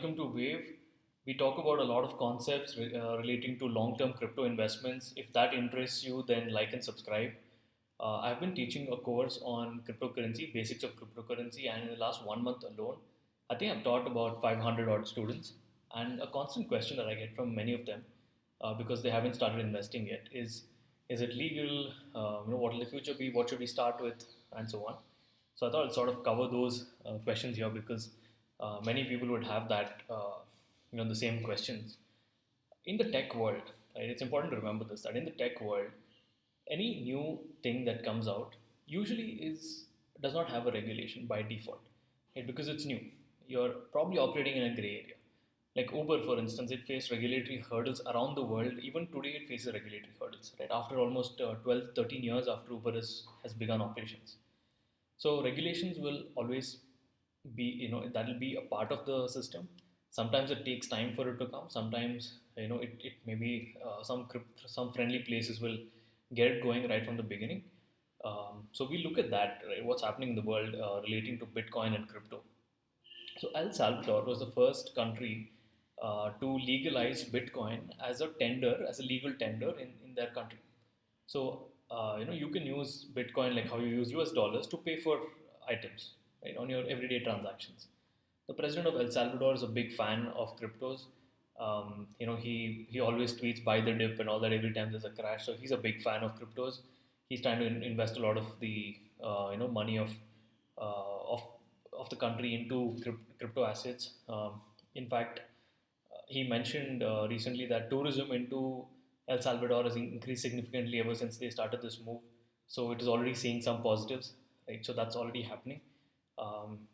welcome to Wave. We talk about a lot of concepts relating to long term crypto investments. If that interests you, then like and subscribe. I've been teaching a course on cryptocurrency, basics of cryptocurrency, and in the last 1 month alone, I think I've taught about 500 odd students. And a constant question that I get from many of them, because they haven't started investing yet, is it legal? What will the future be? What should we start with? And so on. So I thought I'd sort of cover those questions here because many people would have the same questions. In the tech world, right, it's important to remember this, that in the tech world, any new thing that comes out usually is does not have a regulation by default, right? Because it's new. You're probably operating in a gray area. Like Uber, for instance, it faced regulatory hurdles around the world. Even today, it faces regulatory hurdles, right? After almost 12, 13 years after Uber has begun operations. So regulations will always be, that will be a part of the system. Sometimes it takes time for it to come. Sometimes, it maybe some friendly places will get it going right from the beginning. So we look at that, right, what's happening in the world relating to Bitcoin and crypto. So El Salvador was the first country to legalize Bitcoin as a tender, as a legal tender in their country. So you can use Bitcoin like how you use US dollars to pay for items, right, on your everyday transactions. The president of El Salvador is a big fan of cryptos. He always tweets buy the dip and all that every time there's a crash. So he's a big fan of cryptos. He's trying to invest a lot of the money uh, of of the country into crypto assets. In fact, he mentioned recently that tourism into El Salvador has increased significantly ever since they started this move. So it is already seeing some positives, right? So that's already happening.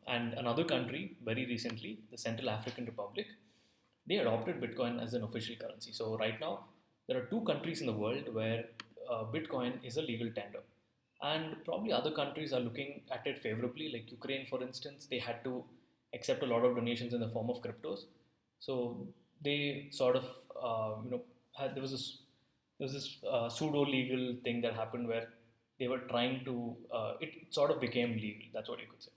And another country, very recently, the Central African Republic, they adopted Bitcoin as an official currency. So right now, there are two countries in the world where Bitcoin is a legal tender, and probably other countries are looking at it favorably. Like Ukraine, for instance, they had to accept a lot of donations in the form of cryptos. So they sort of, had there was this pseudo legal thing that happened where they were trying to, it sort of became legal. That's what you could say.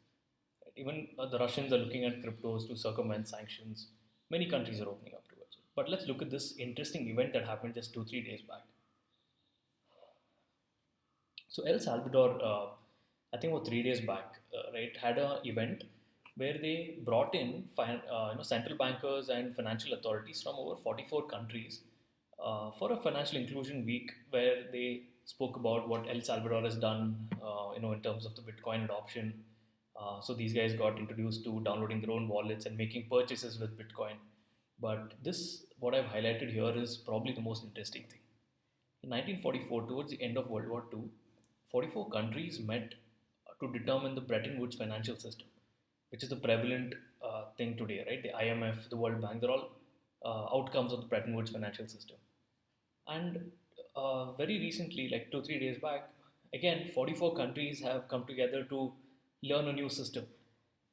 Even the Russians are looking at cryptos to circumvent sanctions. Many countries are opening up towards it. But let's look at this interesting event that happened just 2 3 days back. So El Salvador, I think about 3 days back, right, had an event where they brought in central bankers and financial authorities from over 44 countries for a financial inclusion week, where they spoke about what El Salvador has done, in terms of the Bitcoin adoption. So these guys got introduced to downloading their own wallets and making purchases with Bitcoin. But this, what I've highlighted here, is probably the most interesting thing. In 1944, towards the end of World War II, 44 countries met to determine the Bretton Woods financial system, which is the prevalent thing today, right? The IMF, the World Bank, they're all outcomes of the Bretton Woods financial system. And very recently, like 2 3 days back, again 44 countries have come together to learn a new system.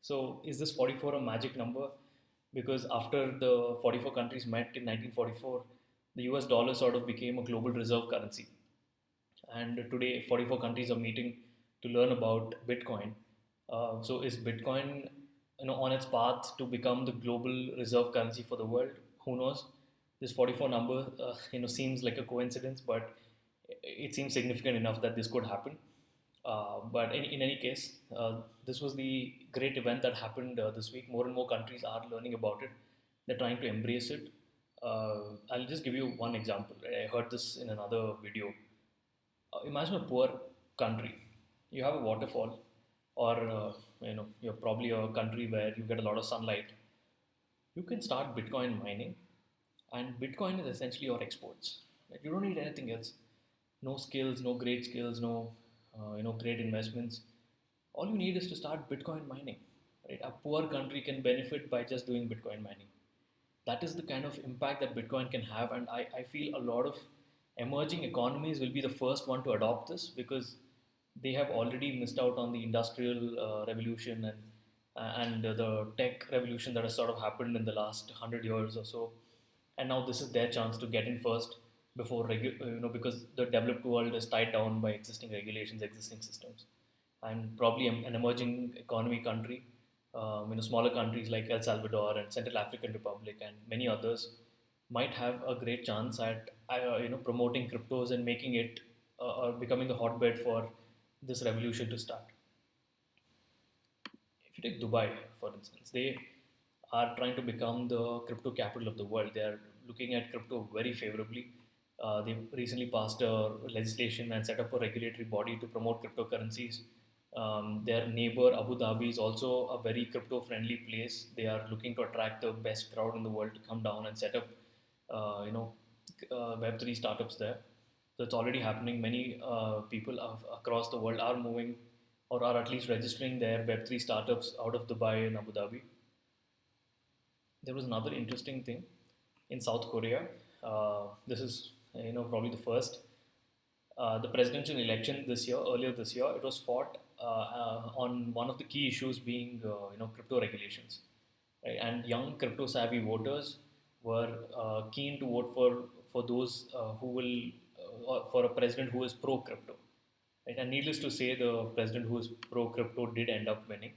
So is this 44 a magic number? Because after the 44 countries met in 1944, the US dollar sort of became a global reserve currency. And today, 44 countries are meeting to learn about Bitcoin. So is Bitcoin, on its path to become the global reserve currency for the world? Who knows? This 44 number, seems like a coincidence, but it seems significant enough that this could happen. But in any case, this was the great event that happened this week. More and more countries are learning about it. They're trying to embrace it. I'll just give you one example. I heard this in another video. Imagine a poor country. You have a waterfall, or you're probably a country where you get a lot of sunlight. You can start Bitcoin mining, and Bitcoin is essentially your exports. Right? You don't need anything else. No skills, no great skills, no great investments. All you need is to start Bitcoin mining. Right? A poor country can benefit by just doing Bitcoin mining. That is the kind of impact that Bitcoin can have, and I feel a lot of emerging economies will be the first one to adopt this, because they have already missed out on the industrial revolution and the tech revolution that has sort of happened in the last 100 years or so, and now this is their chance to get in first before because the developed world is tied down by existing regulations, existing systems, and probably an emerging economy country Smaller countries like El Salvador and Central African Republic and many others might have a great chance at promoting cryptos and making it or becoming the hotbed for this revolution to start. If you take Dubai, for instance, they are trying to become the crypto capital of the world. They are looking at crypto very favorably. They recently passed a legislation and set up a regulatory body to promote cryptocurrencies. Their neighbor Abu Dhabi is also a very crypto-friendly place. They are looking to attract the best crowd in the world to come down and set up, uh, you know, Web3 startups there. So it's already happening. Many people across the world are moving or are at least registering their Web3 startups out of Dubai and Abu Dhabi. There was another interesting thing in South Korea. This is probably the first. The presidential election this year, earlier this year, it was fought on one of the key issues being crypto regulations, right? And young crypto savvy voters were keen to vote for those who will for a president who is pro crypto. Right? And needless to say, the president who is pro crypto did end up winning,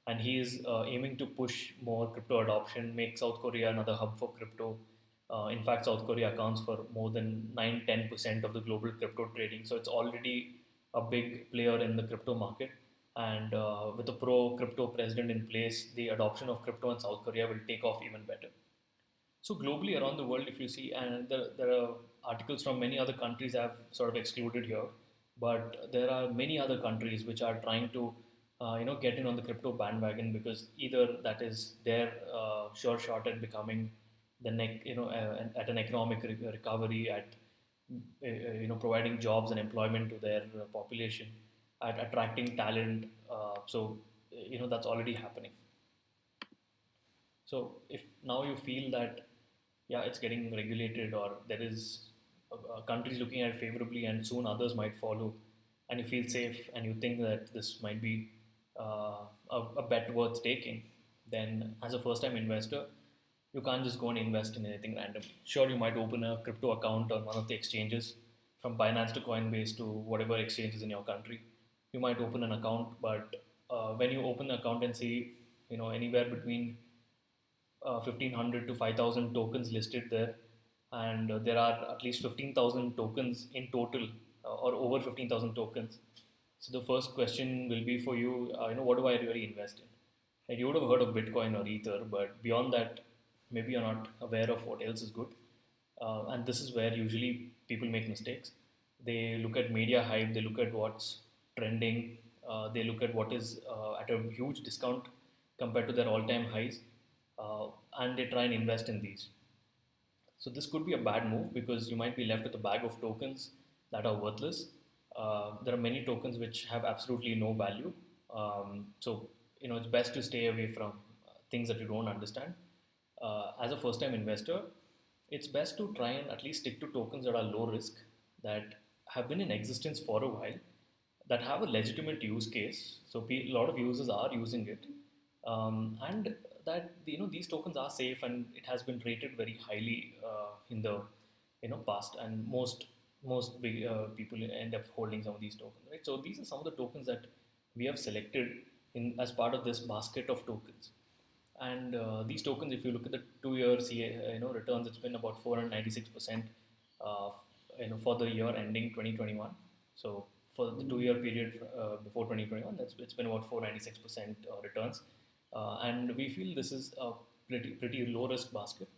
and he is aiming to push more crypto adoption, make South Korea another hub for crypto. In fact, South Korea accounts for more than 9-10% of the global crypto trading, so it's already a big player in the crypto market. And with a pro crypto president in place, the adoption of crypto in South Korea will take off even better. So globally around the world, if you see, and there are articles from many other countries I've sort of excluded here, but there are many other countries which are trying to, get in on the crypto bandwagon because either that is their sure shot at becoming the at an economic recovery, at providing jobs and employment to their population, at attracting talent. That's already happening. So if now you feel that, yeah, it's getting regulated, or there is countries looking at it favorably, and soon others might follow, and you feel safe, and you think that this might be a bet worth taking, then as a first-time investor, you can't just go and invest in anything randomly. Sure, you might open a crypto account on one of the exchanges, from Binance to Coinbase to whatever exchanges in your country. You might open an account, but when you open an account and see, anywhere between 1500 to 5000 tokens listed there, and there are at least 15,000 tokens in total, or over 15,000 tokens. So the first question will be for you, what do I really invest in? And you would have heard of Bitcoin or Ether, but beyond that, maybe you're not aware of what else is good. And this is where usually people make mistakes. They look at media hype, they look at what's trending, they look at what is at a huge discount compared to their all-time highs, uh, and they try and invest in these. So this could be a bad move because you might be left with a bag of tokens that are worthless. There are many tokens which have absolutely no value. It's best to stay away from things that you don't understand. As a first-time investor, it's best to try and at least stick to tokens that are low risk, that have been in existence for a while, that have a legitimate use case. So a lot of users are using it, and that these tokens are safe, and it has been rated very highly in the past, and most big people end up holding some of these tokens, right? So these are some of the tokens that we have selected in as part of this basket of tokens. And these tokens, if you look at the 2 year returns, it's been about 496% uh, for the year ending 2021. So for the 2 year period before 2021, it's been about 496% returns. And we feel this is a pretty low risk basket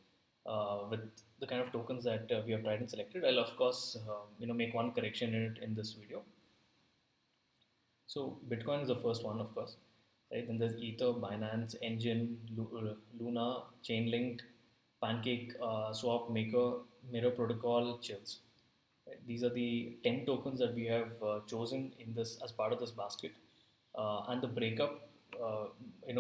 with the kind of tokens that we have tried and selected. I'll of course make one correction in it in this video. So Bitcoin is the first one, of course, right? Then there's Ether, Binance, Engine, Luna, Chainlink, Pancake, Swap, Maker, Mirror Protocol, Chills. Right? These are the 10 tokens that we have chosen in this as part of this basket, and the breakup,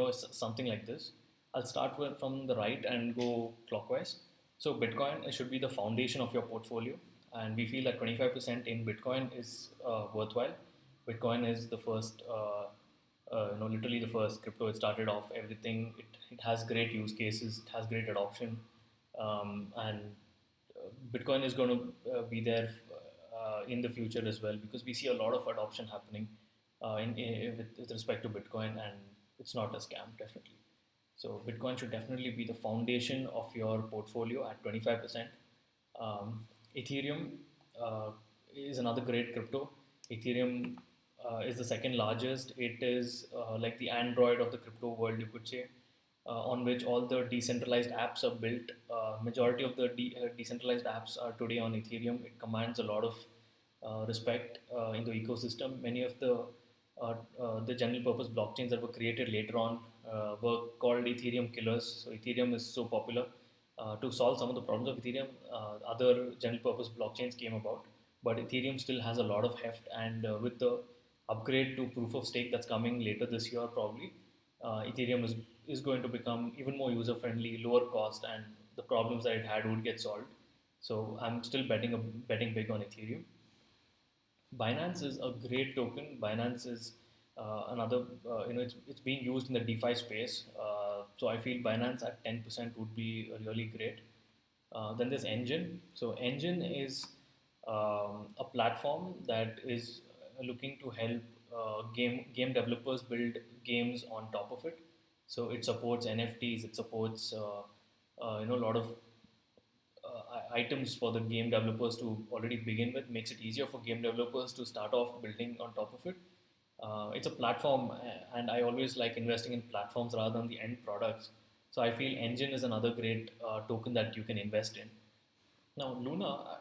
is something like this. I'll start from the right and go clockwise. So Bitcoin should be the foundation of your portfolio, and we feel that 25% in Bitcoin is worthwhile. Bitcoin is the first, literally the first crypto. It started off everything. It has great use cases. It has great adoption, and Bitcoin is going to be there in the future as well, because we see a lot of adoption happening with respect to Bitcoin, and it's not a scam, definitely. So Bitcoin should definitely be the foundation of your portfolio at 25%. Ethereum uh, is another great crypto. Ethereum is the second largest. It is like the Android of the crypto world, you could say, on which all the decentralized apps are built. Majority of the decentralized apps are today on Ethereum. It commands a lot of respect in the ecosystem. Many of the general purpose blockchains that were created later on were called Ethereum killers. So Ethereum is so popular. To solve some of the problems of Ethereum, other general purpose blockchains came about, but Ethereum still has a lot of heft. And with the upgrade to proof of stake that's coming later this year, probably Ethereum is going to become even more user friendly, lower cost, and the problems that it had would get solved. So I'm still betting big on Ethereum. Binance is a great token. Binance is another, it's being used in the DeFi space. So I feel Binance at 10% would be really great. Then there's Engine. So Engine is a platform that is looking to help game developers build games on top of it. So it supports NFTs. It supports a lot of items for the game developers to already begin with, makes it easier for game developers to start off building on top of it. It's a platform, and I always like investing in platforms rather than the end products. So I feel Engine is another great token that you can invest in. Now, Luna,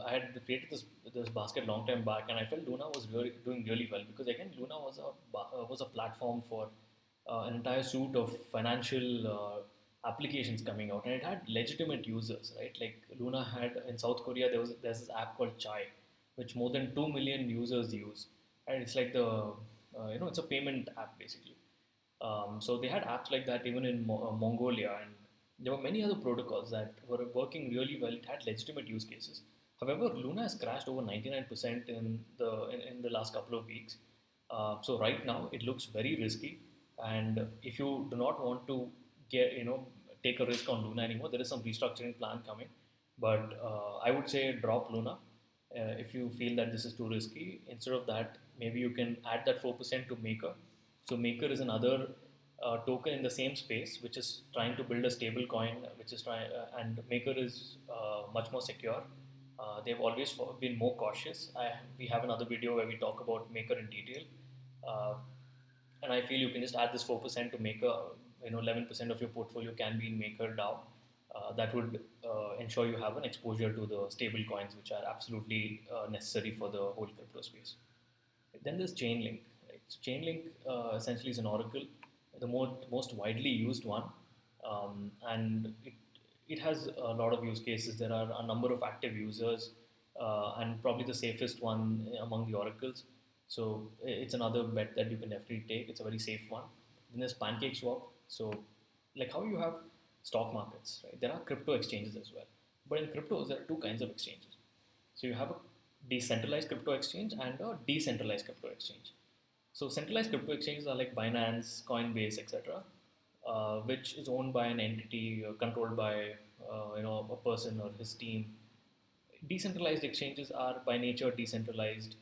I had created this basket long time back, and I felt Luna was really doing really well because again, Luna was a platform for an entire suite of financial applications coming out, and it had legitimate users, right? Like Luna had in South Korea, there's this app called Chai, which more than 2 million users use, and it's like the it's a payment app basically. So they had apps like that even in Mongolia, and there were many other protocols that were working really well. It had legitimate use cases. However, Luna has crashed over 99% in the last couple of weeks. So right now it looks very risky, and if you do not want to get take a risk on Luna anymore, there is some restructuring plan coming. But I would say drop Luna if you feel that this is too risky. Instead of that, maybe you can add that 4% to Maker. So Maker is another token in the same space, which is trying to build a stable coin, which is trying, and Maker is much more secure. They've always been more cautious. We have another video where we talk about Maker in detail, uh, and I feel you can just add this 4% to Maker. 11% of your portfolio can be in Maker DAO. That would ensure you have an exposure to the stable coins, which are absolutely necessary for the whole crypto space. Then there's Chainlink. Right? So Chainlink essentially is an oracle, the most widely used one, and it has a lot of use cases. There are a number of active users, and probably the safest one among the oracles. So it's another bet that you can definitely take. It's a very safe one. Then there's Pancake Swap. So like how you have stock markets, right? There are crypto exchanges as well. But in cryptos, there are two kinds of exchanges. So you have a decentralized crypto exchange and a decentralized crypto exchange. So centralized crypto exchanges are like Binance, Coinbase, etc., which is owned by an entity controlled by a person or his team. Decentralized exchanges are by nature decentralized,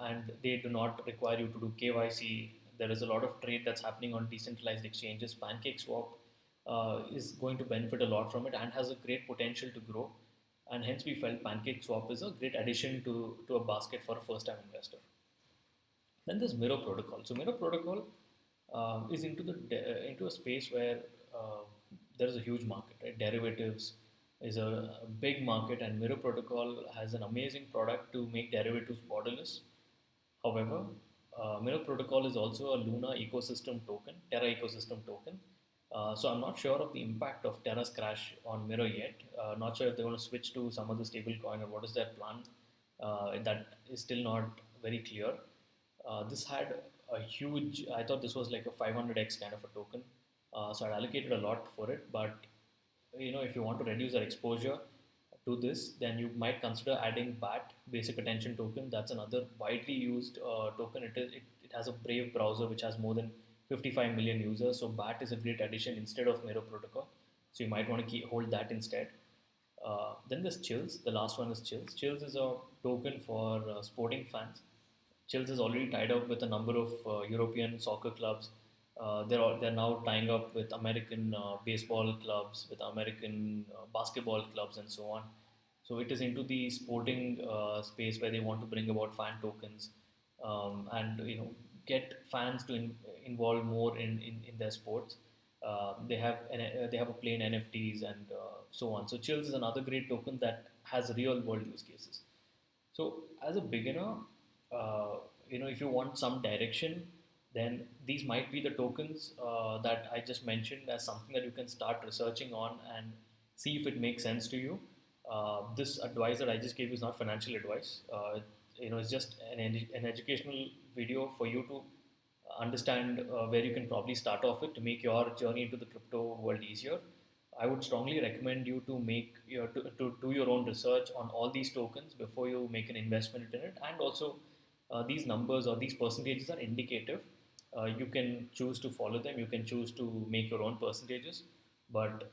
and they do not require you to do KYC. There is a lot of trade that's happening on decentralized exchanges. PancakeSwap is going to benefit a lot from it and has a great potential to grow. And hence, we felt PancakeSwap is a great addition to a basket for a first-time investor. Then there's Mirror Protocol. So Mirror Protocol is into a space where there is a huge market. Right? Derivatives is a big market, and Mirror Protocol has an amazing product to make derivatives borderless. However, Mirror Protocol is also a Luna ecosystem token, Terra ecosystem token. So I'm not sure of the impact of Terra's crash on Mirror yet. Not sure if they're going to switch to some other stable coin or what is their plan. That is still not very clear. This had a huge, I thought this was like a 500x kind of a token. So I allocated a lot for it. But if you want to reduce your exposure to this, then you might consider adding BAT, Basic Attention Token. That's another widely used token. It has a Brave browser which has more than 55 million users. So BAT is a great addition instead of Mirror Protocol. So you might want to hold that instead. Then there's Chills. The last one is Chills. Chills is a token for sporting fans. Chills is already tied up with a number of European soccer clubs. They're now tying up with American baseball clubs, with American basketball clubs, and so on. So it is into the sporting space where they want to bring about fan tokens, and get fans to involve more in their sports. They have a plain NFTs and so on. So Chills is another great token that has real world use cases. So as a beginner, uh, if you want some direction, then these might be the tokens that I just mentioned as something that you can start researching on and see if it makes sense to you. This advice that I just gave you is not financial advice. It's just an educational video for you to understand where you can probably start off with to make your journey into the crypto world easier. I would strongly recommend you to to do your own research on all these tokens before you make an investment in it. And also, these numbers or these percentages are indicative. You can choose to follow them. You can choose to make your own percentages. But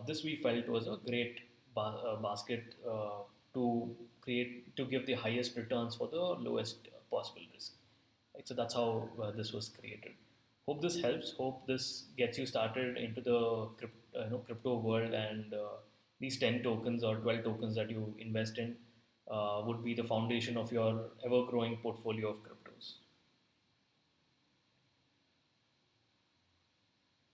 this we felt was a great basket to give the highest returns for the lowest possible risk. Right? So that's how this was created. Hope this helps. Hope this gets you started into the crypto world, and these 10 tokens or 12 tokens that you invest in would be the foundation of your ever growing portfolio of crypto.